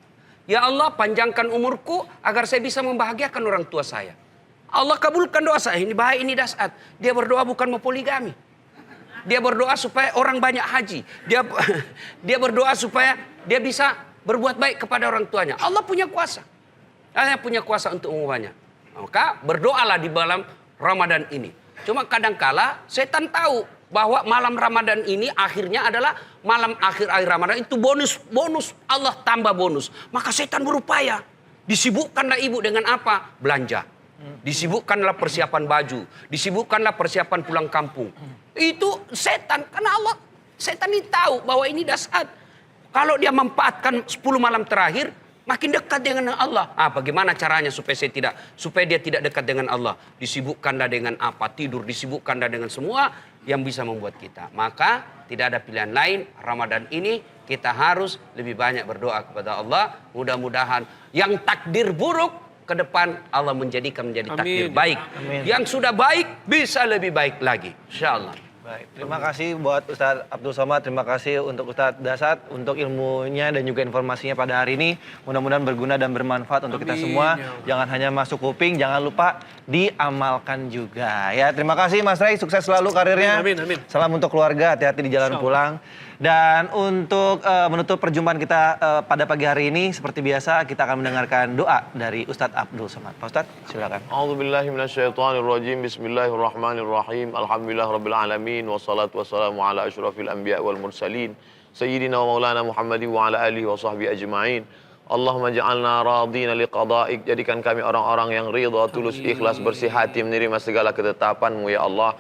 Speaker 4: Ya Allah panjangkan umurku agar saya bisa membahagiakan orang tua saya. Allah kabulkan doa saya. Ini baik, ini Dasat. Dia berdoa bukan mau poligami. Dia berdoa supaya orang banyak haji. Dia berdoa supaya dia bisa berbuat baik kepada orang tuanya. Allah punya kuasa. Allah punya kuasa untuk mengubahnya. Maka berdoalah di dalam Ramadan ini. Cuma kadangkala setan tahu bahwa malam Ramadan ini akhirnya adalah malam akhir Ramadan itu bonus Allah tambah bonus. Maka setan berupaya. Disibukkanlah ibu dengan apa? Belanja. Disibukkanlah persiapan baju. Disibukkanlah persiapan pulang kampung. Itu setan. Karena setan ini tahu bahwa ini Dasat. Kalau dia memanfaatkan 10 malam terakhir, makin dekat dengan Allah. Bagaimana caranya supaya dia tidak dekat dengan Allah? Disibukkanlah dengan apa? Tidur, disibukkanlah dengan semua yang bisa membuat kita. Maka tidak ada pilihan lain. Ramadan ini kita harus lebih banyak berdoa kepada Allah. Mudah-mudahan yang takdir buruk ke depan Allah menjadikan menjadi takdir baik.
Speaker 1: Amin.
Speaker 4: Yang sudah baik bisa lebih baik lagi. InsyaAllah.
Speaker 1: Baik, terima kasih buat Ustadz Abdul Somad, terima kasih untuk Ustadz Dasat untuk ilmunya dan juga informasinya pada hari ini. Mudah-mudahan berguna dan bermanfaat untuk kita semua. Jangan hanya masuk kuping, jangan lupa diamalkan juga. Ya, terima kasih Mas Rey, sukses selalu karirnya.
Speaker 2: Amin, amin.
Speaker 1: Salam untuk keluarga, hati-hati di jalan pulang. Dan untuk menutup perjumpaan kita pada pagi hari ini, seperti biasa kita akan mendengarkan doa dari Ustadz Abdul Somad. Pak Ustadz, silakan.
Speaker 3: A'udzubillahi minasyaitonirrajim. Bismillahirrahmanirrahim. Alhamdulillahirabbil alamin wassalatu wassalamu ala asyrafil anbiya wal mursalin sayyidina wa maulana Muhammadin wa ala alihi wa sahbihi ajma'in. Allahumma ja'alna radina liqada'ik. Jadikan kami orang-orang yang ridha, tulus, ikhlas, bersih hati menerima segala ketetapan-Mu ya Allah.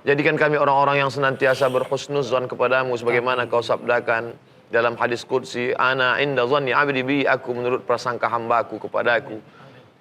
Speaker 3: Jadikan kami orang-orang yang senantiasa berhusnuzan kepadamu sebagaimana Kau sabdakan dalam hadis qudsi, ana inda dhanni 'abdi bi, aku menurut prasangka hambaku kepadaku.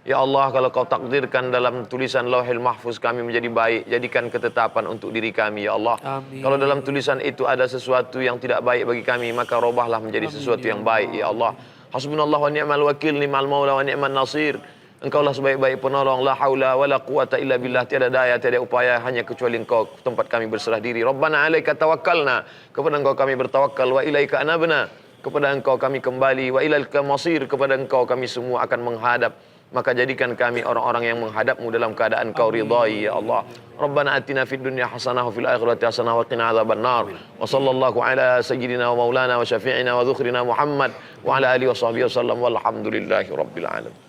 Speaker 3: Ya Allah, kalau Kau takdirkan dalam tulisan Lauhil Mahfuz kami menjadi baik, jadikan ketetapan untuk diri kami ya Allah.
Speaker 2: Amin.
Speaker 3: Kalau dalam tulisan itu ada sesuatu yang tidak baik bagi kami, maka robahlah menjadi sesuatu yang baik ya Allah. Hasbunallah wa ni'mal wakil, ni'mal maula wa ni'man nasir. Engkaulah sebaik-baik penolong, la haula wala quwata illa billah, tiada daya, tiada upaya hanya kecuali Engkau tempat kami berserah diri. Rabbana 'alaika tawakkalna, kepada Engkau kami bertawakal, wa ilaika anabna, kepada Engkau kami kembali, wa ilaika masir, kepada Engkau kami semua akan menghadap. Maka jadikan kami orang-orang yang menghadap-Mu dalam keadaan Kau ridai ya Allah. Rabbana atina fid dunya hasanah wa fil akhirati hasanah wa qina adzabannar. Wa sallallahu ala sayyidina wa maulana wa syafi'ina wa dzukhrina Muhammad wa ala alihi wa sahbihi wasallam walhamdulillahi rabbil alamin.